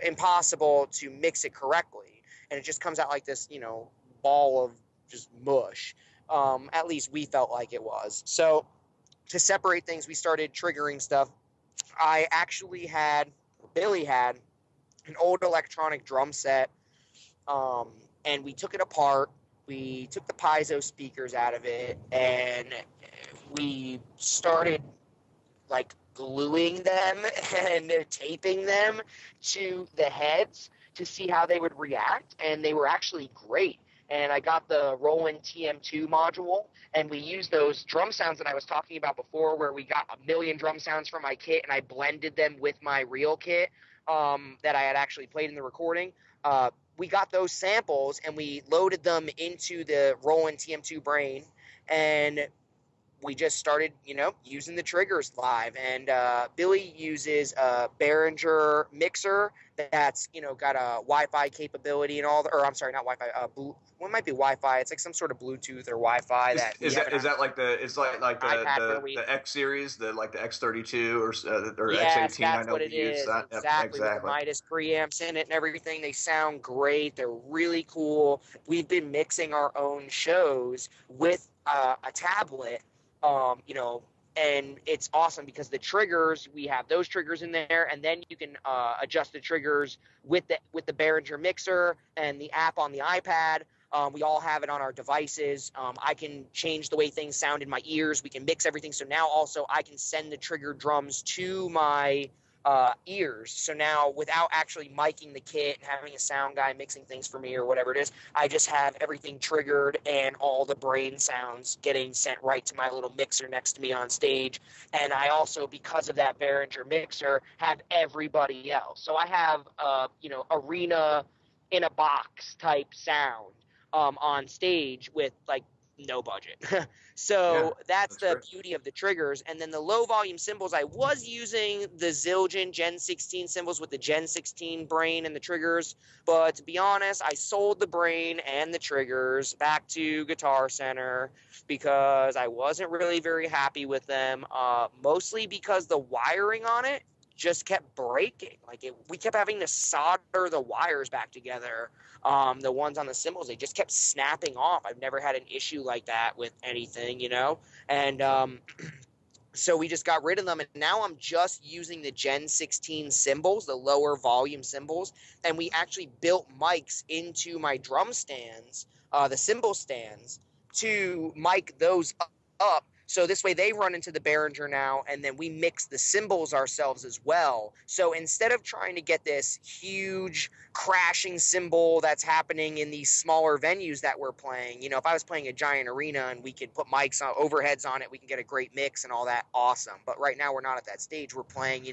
impossible to mix it correctly, and it just comes out like this ball of just mush. At least we felt like it was. So to separate things, we started triggering stuff. I actually Billy had an old electronic drum set, and we took it apart. We took the piezo speakers out of it, and we started like gluing them and taping them to the heads to see how they would react, and they were actually great. And I got the Roland TM2 module, and we used those drum sounds that I was talking about before, where we got a million drum sounds from my kit, and I blended them with my real kit that I had actually played in the recording. We got those samples, and we loaded them into the Roland TM2 brain, and we just started, using the triggers live. And Billy uses a Behringer mixer that's, got a Wi-Fi capability and all. Or I'm sorry, not Wi-Fi. What might be Wi-Fi? It's like some sort of Bluetooth or Wi-Fi that is that like the X series, the X32 or Yes, X18? I that's know what we it use is. that. Yep, Exactly, with the exactly. Midas preamps in it and everything. They sound great. They're really cool. We've been mixing our own shows with a tablet, and it's awesome because the triggers, we have those triggers in there, and then you can adjust the triggers with the Behringer mixer and the app on the iPad. We all have it on our devices. I can change the way things sound in my ears. We can mix everything. So now also I can send the trigger drums to my ears. So now without actually miking the kit and having a sound guy mixing things for me or whatever it is, I just have everything triggered and all the brain sounds getting sent right to my little mixer next to me on stage. And I also, because of that Behringer mixer, have everybody else. So I have, arena in a box type sound on stage with like no budget. So that's the great. beauty of the triggers. And then the low volume cymbals, I was using the Zildjian Gen 16 cymbals with the Gen 16 brain and the triggers. But to be honest, I sold the brain and the triggers back to Guitar Center because I wasn't really very happy with them, mostly because the wiring on it just kept breaking. We kept having to solder the wires back together. The ones on the cymbals, they just kept snapping off. I've never had an issue like that with anything, and so we just got rid of them, and now I'm just using the Gen 16 cymbals, the lower volume cymbals, and we actually built mics into my drum stands, the cymbal stands, to mic those up. So this way they run into the Behringer now, and then we mix the cymbals ourselves as well. So instead of trying to get this huge crashing cymbal that's happening in these smaller venues that we're playing, if I was playing a giant arena and we could put mics on, overheads on it, we can get a great mix and all that, awesome. But right now we're not at that stage. We're playing,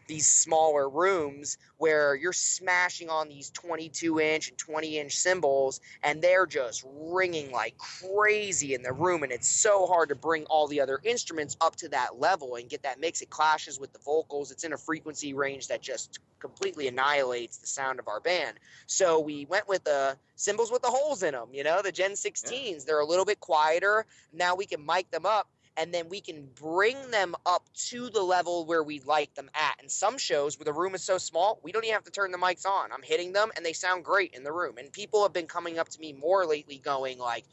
these smaller rooms where you're smashing on these 22-inch and 20-inch cymbals, and they're just ringing like crazy in the room, and it's so hard to bring all the other instruments up to that level and get that mix. It clashes with the vocals. It's in a frequency range that just completely annihilates the sound of our band. So we went with the cymbals with the holes in them, the Gen 16s. Yeah. They're a little bit quieter. Now we can mic them up, and then we can bring them up to the level where we like them at. And some shows where the room is so small, we don't even have to turn the mics on. I'm hitting them, and they sound great in the room. And people have been coming up to me more lately going like,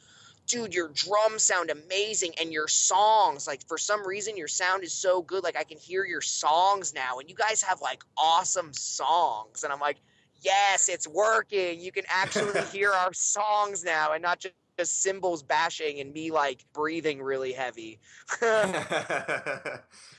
dude, your drums sound amazing, and your songs, like, for some reason, your sound is so good. Like, I can hear your songs now, and you guys have, like, awesome songs. And I'm like, yes, it's working. You can actually hear our songs now and not just cymbals bashing and me like breathing really heavy.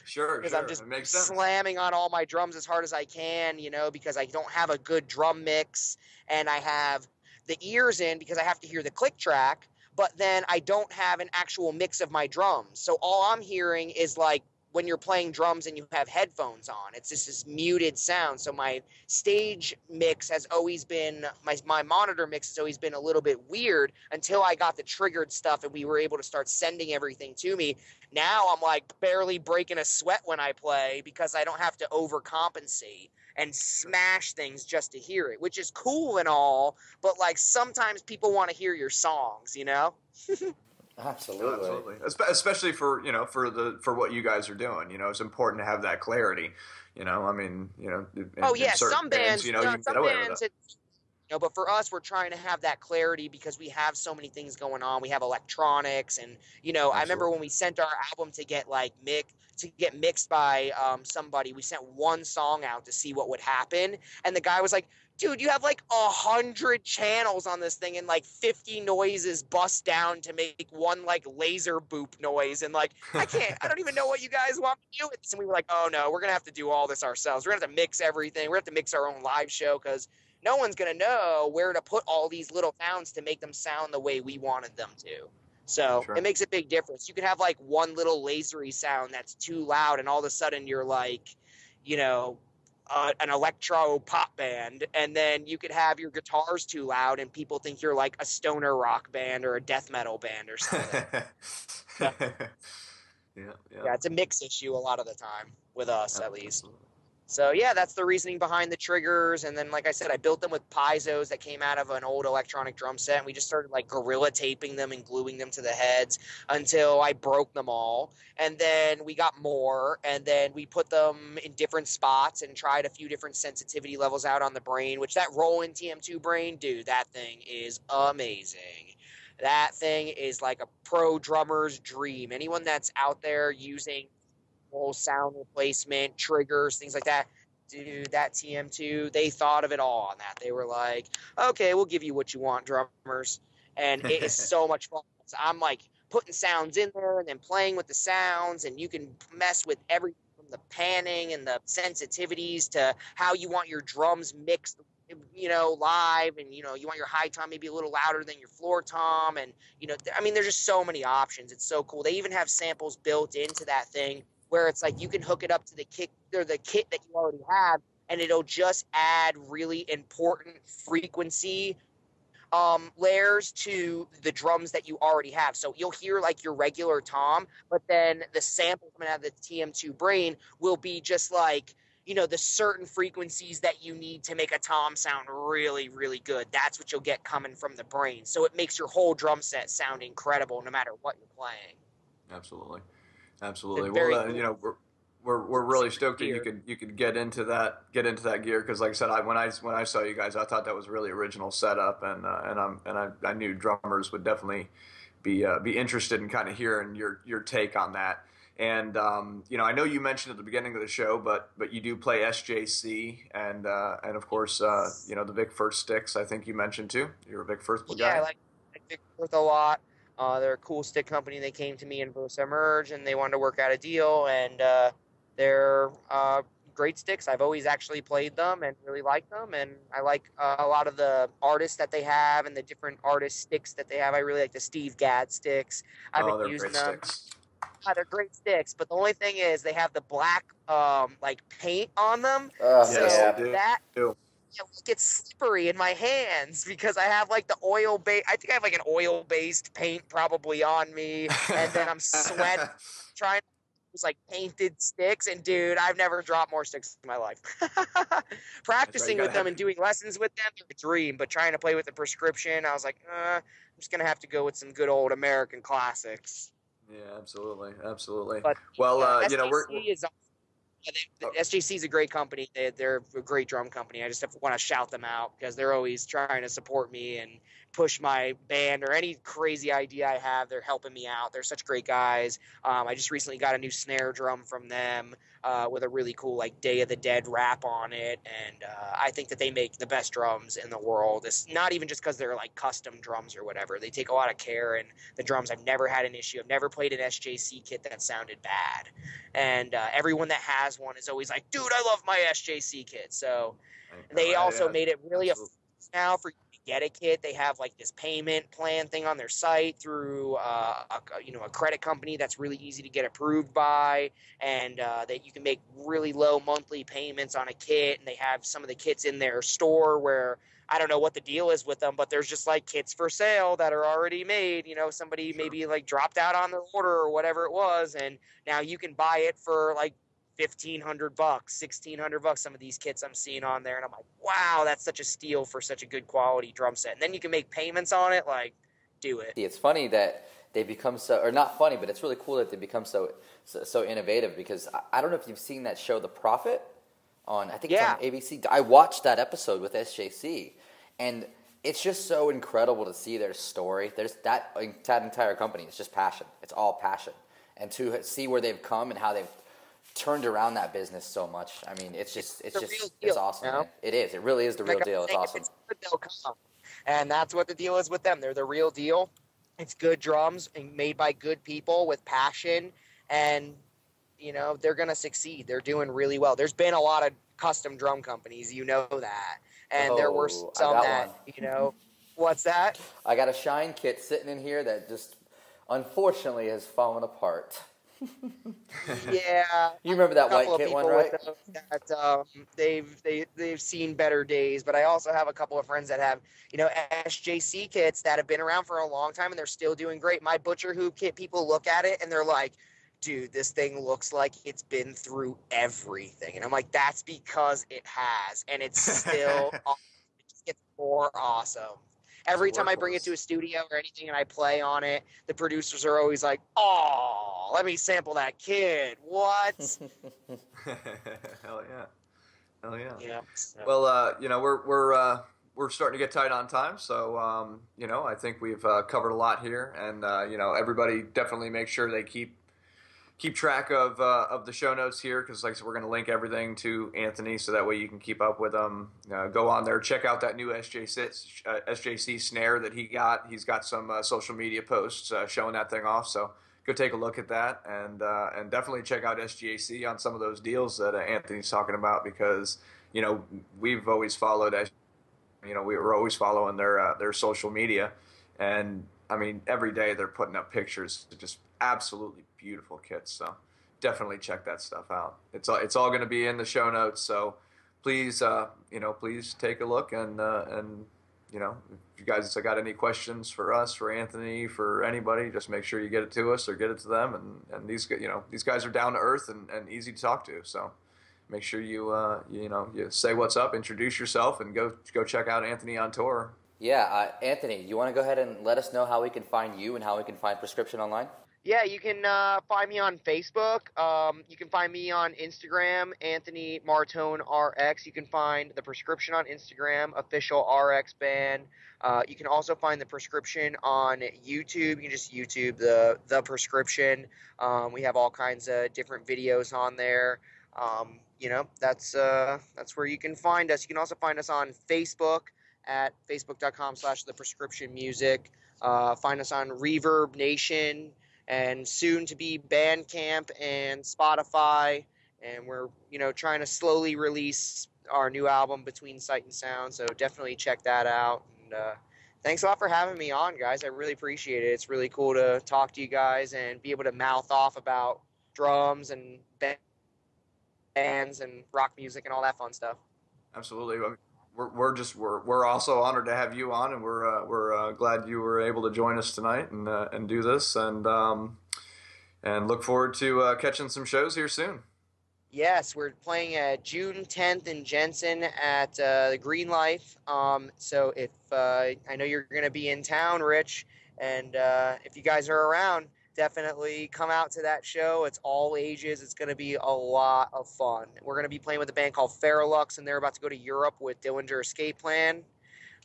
Sure. Because I'm just slamming on all my drums as hard as I can, because I don't have a good drum mix, and I have the ears in because I have to hear the click track, but then I don't have an actual mix of my drums. So all I'm hearing is like when you're playing drums and you have headphones on, it's just this muted sound. So my stage mix has always been, my monitor mix has always been a little bit weird until I got the triggered stuff and we were able to start sending everything to me. Now I'm like barely breaking a sweat when I play because I don't have to overcompensate and smash things just to hear it, which is cool and all, but like sometimes people want to hear your songs, Absolutely. Especially for what you guys are doing. It's important to have that clarity. I mean, some bands, you get away with it. But for us, we're trying to have that clarity because we have so many things going on. We have electronics, and Absolutely. I remember when we sent our album to get mixed by somebody. We sent one song out to see what would happen, and the guy was like, dude, you have like 100 channels on this thing and like 50 noises bust down to make one like laser boop noise. And like, I don't even know what you guys want to do with this. And we were like, oh no, we're going to have to do all this ourselves. We're going to have to mix everything. We're going to have to mix our own live show because no one's going to know where to put all these little sounds to make them sound the way we wanted them to. So It makes a big difference. You can have like one little lasery sound that's too loud and all of a sudden you're like, an electro pop band, and then you could have your guitars too loud and people think you're like a stoner rock band or a death metal band or something. Yeah. Yeah, it's a mix issue a lot of the time with us, at least. Absolutely. So yeah, that's the reasoning behind the triggers. And then, like I said, I built them with piezo's that came out of an old electronic drum set, and we just started like gorilla taping them and gluing them to the heads until I broke them all. And then we got more, and then we put them in different spots and tried a few different sensitivity levels out on the brain, which that Roland TM2 brain, dude, that thing is amazing. That thing is like a pro drummer's dream. Anyone that's out there using whole sound replacement, triggers, things like that. Dude, that TM2, they thought of it all on that. They were like, okay, we'll give you what you want, drummers. And it is so much fun. So I'm like putting sounds in there and then playing with the sounds, and you can mess with everything from the panning and the sensitivities to how you want your drums mixed, live, and you want your high tom maybe a little louder than your floor tom, and I mean, there's just so many options. It's so cool. They even have samples built into that thing where it's like you can hook it up to the kit that you already have, and it'll just add really important frequency layers to the drums that you already have. So you'll hear like your regular tom, but then the sample coming out of the TM2 brain will be just like, the certain frequencies that you need to make a tom sound really, really good. That's what you'll get coming from the brain. So it makes your whole drum set sound incredible no matter what you're playing. Absolutely. Well, Cool. we're really stoked that you could get into that gear, because like I said, when I saw you guys, I thought that was a really original setup, and I knew drummers would definitely be interested in kind of hearing your take on that. And I know you mentioned at the beginning of the show, but you do play SJC, and of course the Vic Firth sticks. I think you mentioned too. You're a Vic Firth guy. Yeah, I like Vic Firth a lot. They're a cool stick company. They came to me in Versa Merge, and they wanted to work out a deal, and they're great sticks. I've always actually played them and really liked them, and I like a lot of the artists that they have and the different artist sticks that they have. I really like the Steve Gadd sticks. I've been using them. Sticks. They're great sticks, but the only thing is they have the black like paint on them. So that it gets slippery in my hands because I have like the I think I have like an oil-based paint probably on me, and then I'm sweating trying to use like painted sticks, and dude, I've never dropped more sticks in my life. Practicing with them and doing lessons with them, a dream, but trying to play with the prescription, I was like, I'm just gonna have to go with some good old American classics. Yeah, absolutely. But well, SJC is a great company. They're a great drum company. I just want to shout them out because they're always trying to support me and push my band or any crazy idea I have. They're helping me out. They're such great guys. I just recently got a new snare drum from them with a really cool like Day of the Dead rap on it, and I think that they make the best drums in the world. It's not even just because they're like custom drums or whatever. They take a lot of care in the drums. I've never had an issue. I've never played an SJC kit that sounded bad, and everyone that has one is always like, dude, I love my SJC kit. So they also made it really affordable now for you to get a kit. They have like this payment plan thing on their site through a credit company that's really easy to get approved by, and that you can make really low monthly payments on a kit. And they have some of the kits in their store where I don't know what the deal is with them, but there's just like kits for sale that are already made. Somebody maybe like dropped out on their order or whatever it was, and now you can buy it for like $1,500, $1,600. Some of these kits I'm seeing on there, and I'm like, wow, that's such a steal for such a good quality drum set. And then you can make payments on it. Like, do it. It's funny that they become so, or not funny, but it's really cool that they become so innovative, because I don't know if you've seen that show, The Prophet, on, I think it's on ABC. I watched that episode with SJC, and it's just so incredible to see their story. There's that entire company. It's just passion. It's all passion. And to see where they've come and how they've turned around that business so much. I mean, it's awesome. Man. It is. It really is the real deal. It's awesome. They'll come. And that's what the deal is with them. They're the real deal. It's good drums and made by good people with passion, and they're going to succeed. They're doing really well. There's been a lot of custom drum companies, that. And there were some that, what's that? I got a Shine kit sitting in here that just unfortunately has fallen apart. Yeah, You remember that a couple white of kit one, people right? with those that they've seen better days, but I also have a couple of friends that have SJC kits that have been around for a long time and they're still doing great. My butcher hoop kit, people look at it and they're like, dude, this thing looks like it's been through everything, and I'm like, that's because it has, and it's still it just gets more awesome. It's a Every time I bring it to workhorse. a studio or anything and I play on it, the producers are always like, "Oh, let me sample that kid." What? Hell yeah. Hell yeah. Yeah. So, Well, we're starting to get tight on time, so I think we've covered a lot here, and everybody definitely make sure they keep track of the show notes here, because like I said, we're going to link everything to Anthony, so that way you can keep up with him. Go on there, check out that new SJC snare that he got. He's got some social media posts showing that thing off, so go take a look at that, and definitely check out SJC on some of those deals that Anthony's talking about, because we've always followed we were always following their social media, and I mean every day they're putting up pictures of just absolutely beautiful kits. So definitely check that stuff out. It's all going to be in the show notes. So please please take a look, and if you guys have got any questions for us, for Anthony, for anybody, just make sure you get it to us or get it to them. And these guys are down to earth and easy to talk to. So make sure you say what's up, introduce yourself, and go check out Anthony on tour. Yeah, Anthony, you want to go ahead and let us know how we can find you and how we can find Prescription online? yeah, you can find me on Facebook. You can find me on Instagram, Anthony Martone RX. You can find the Prescription on Instagram, official RX band. You can also find the Prescription on YouTube. You can just YouTube the Prescription. We have all kinds of different videos on there. That's where you can find us. You can also find us on Facebook at facebook.com/the Prescription Music. Find us on Reverb Nation, and soon to be Bandcamp and Spotify. And we're, trying to slowly release our new album, Between Sight and Sound. So definitely check that out. And thanks a lot for having me on, guys. I really appreciate it. It's really cool to talk to you guys and be able to mouth off about drums and bands and rock music and all that fun stuff. Absolutely. I mean, we're also honored to have you on, and we're glad you were able to join us tonight and do this, and look forward to catching some shows here soon. Yes, we're playing June 10th in Jensen at the Green Life. So if I know you're going to be in town, Rich, and if you guys are around, definitely come out to that show. It's all ages. It's going to be a lot of fun. We're going to be playing with a band called Faralux, and they're about to go to Europe with Dillinger Escape Plan.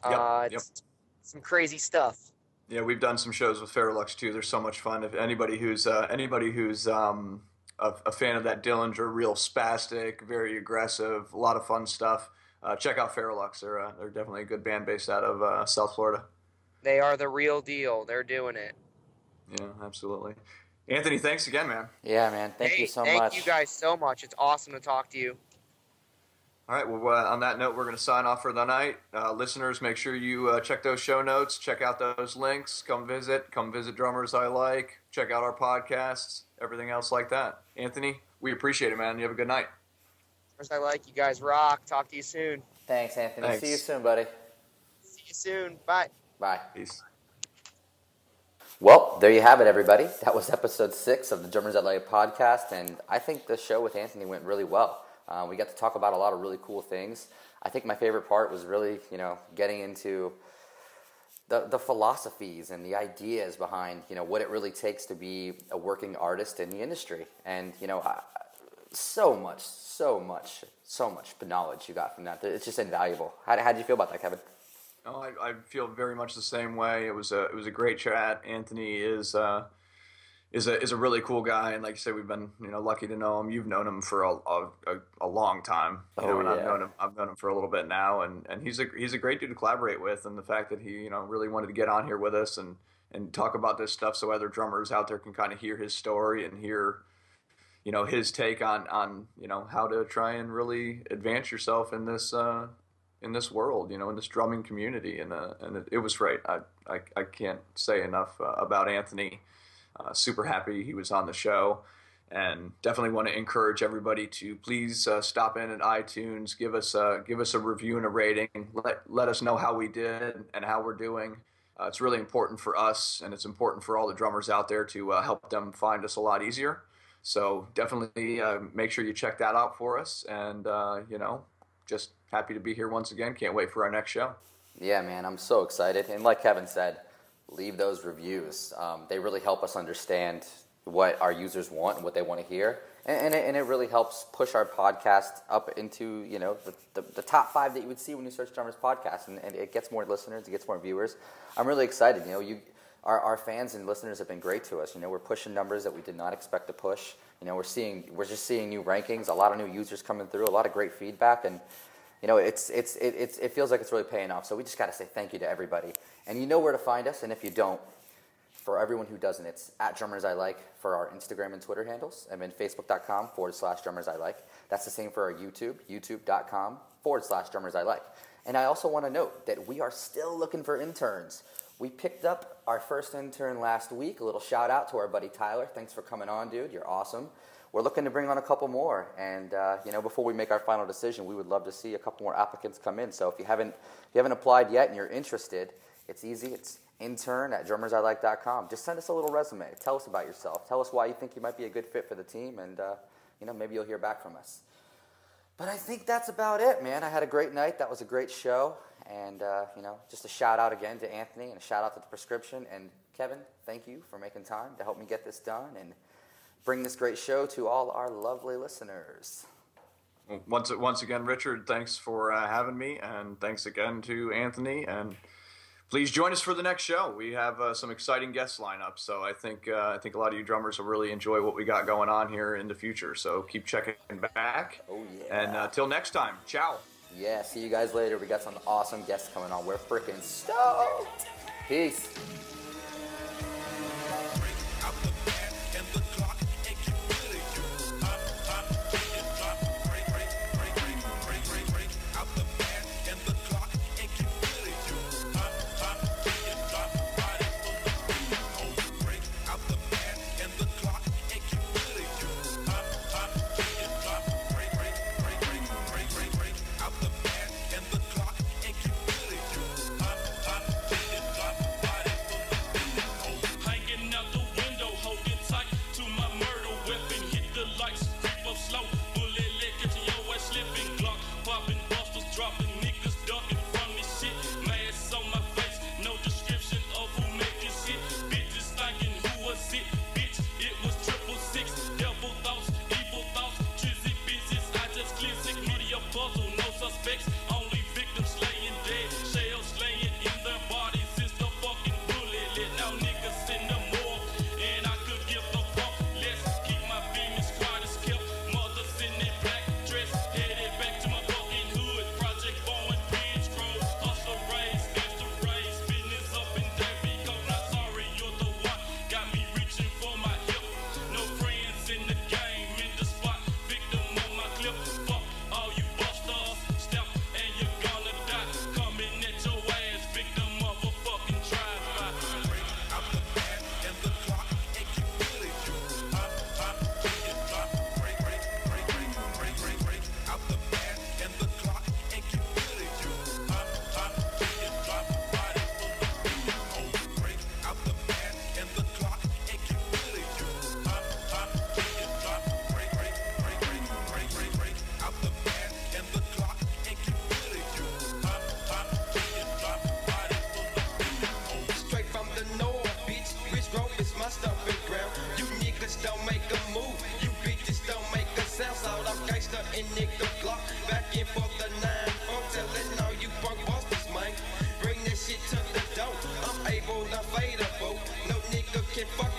Yep. It's some crazy stuff. Yeah, we've done some shows with Faralux too. They're so much fun. If anybody who's a fan of that Dillinger, real spastic, very aggressive, a lot of fun stuff, check out Faralux. They're definitely a good band based out of South Florida. They are the real deal. They're doing it. Yeah, absolutely. Anthony, thanks again, man. Yeah, man. Thank you so much. Thank you guys so much. It's awesome to talk to you. All right. Well, on that note, we're going to sign off for the night. Listeners, make sure you check those show notes, check out those links, come visit Drummers I Like, check out our podcasts, everything else like that. Anthony, we appreciate it, man. You have a good night. Drummers I Like, you guys rock. Talk to you soon. Thanks, Anthony. Thanks. See you soon, buddy. See you soon. Bye. Bye. Peace. Well, there you have it, everybody. That was episode 6 of the Drummers That Like podcast, and I think the show with Anthony went really well. We got to talk about a lot of really cool things. I think my favorite part was really, getting into the philosophies and the ideas behind, what it really takes to be a working artist in the industry. And, so much knowledge you got from that. It's just invaluable. How did you feel about that, Kevin? Oh, I feel very much the same way. It was a great chat. Anthony is a really cool guy, and like you said, we've been lucky to know him. You've known him for a long time, and I've known him for a little bit now, and he's a great dude to collaborate with, and the fact that he really wanted to get on here with us and talk about this stuff so other drummers out there can kind of hear his story and hear his take on how to try and really advance yourself in this world, in this drumming community, and it was great. I can't say enough about Anthony. Super happy he was on the show. And definitely want to encourage everybody to please stop in at iTunes, give us a review and a rating. Let us know how we did and how we're doing. It's really important for us, and it's important for all the drummers out there to help them find us a lot easier. So definitely make sure you check that out for us. And just happy to be here once again. Can't wait for our next show. Yeah, man, I'm so excited. And like Kevin said, leave those reviews. They really help us understand what our users want and what they want to hear, and it really helps push our podcast up into the top 5 that you would see when you search Drummers Podcast, and it gets more listeners, it gets more viewers. I'm really excited. Our fans and listeners have been great to us. We're pushing numbers that we did not expect to push. We're just seeing new rankings, a lot of new users coming through, a lot of great feedback, and it feels like it's really paying off. So we just got to say thank you to everybody, and you know where to find us, and if you don't. For everyone who doesn't, it's at Drummers I Like for our Instagram and Twitter handles, and then Facebook.com/Drummers I Like. That's the same for our YouTube, YouTube.com/Drummers I Like. And I also want to note that we are still looking for interns. We picked up our first intern last week. A little shout out to our buddy Tyler. Thanks for coming on, dude. You're awesome. We're looking to bring on a couple more. And, before we make our final decision, we would love to see a couple more applicants come in. So if you haven't applied yet and you're interested, it's easy. It's intern@drummersilike.com. Just send us a little resume. Tell us about yourself. Tell us why you think you might be a good fit for the team, and maybe you'll hear back from us. But I think that's about it, man. I had a great night. That was a great show, and just a shout out again to Anthony and a shout out to the Prescription, and Kevin. Thank you for making time to help me get this done and bring this great show to all our lovely listeners. Once again, Richard, thanks for having me, and thanks again to Anthony, and please join us for the next show. We have some exciting guests lined up, so I think a lot of you drummers will really enjoy what we got going on here in the future. So keep checking back. Oh, yeah. And till next time, ciao. Yeah, see you guys later. We got some awesome guests coming on. We're freaking stoked. Peace. Fuck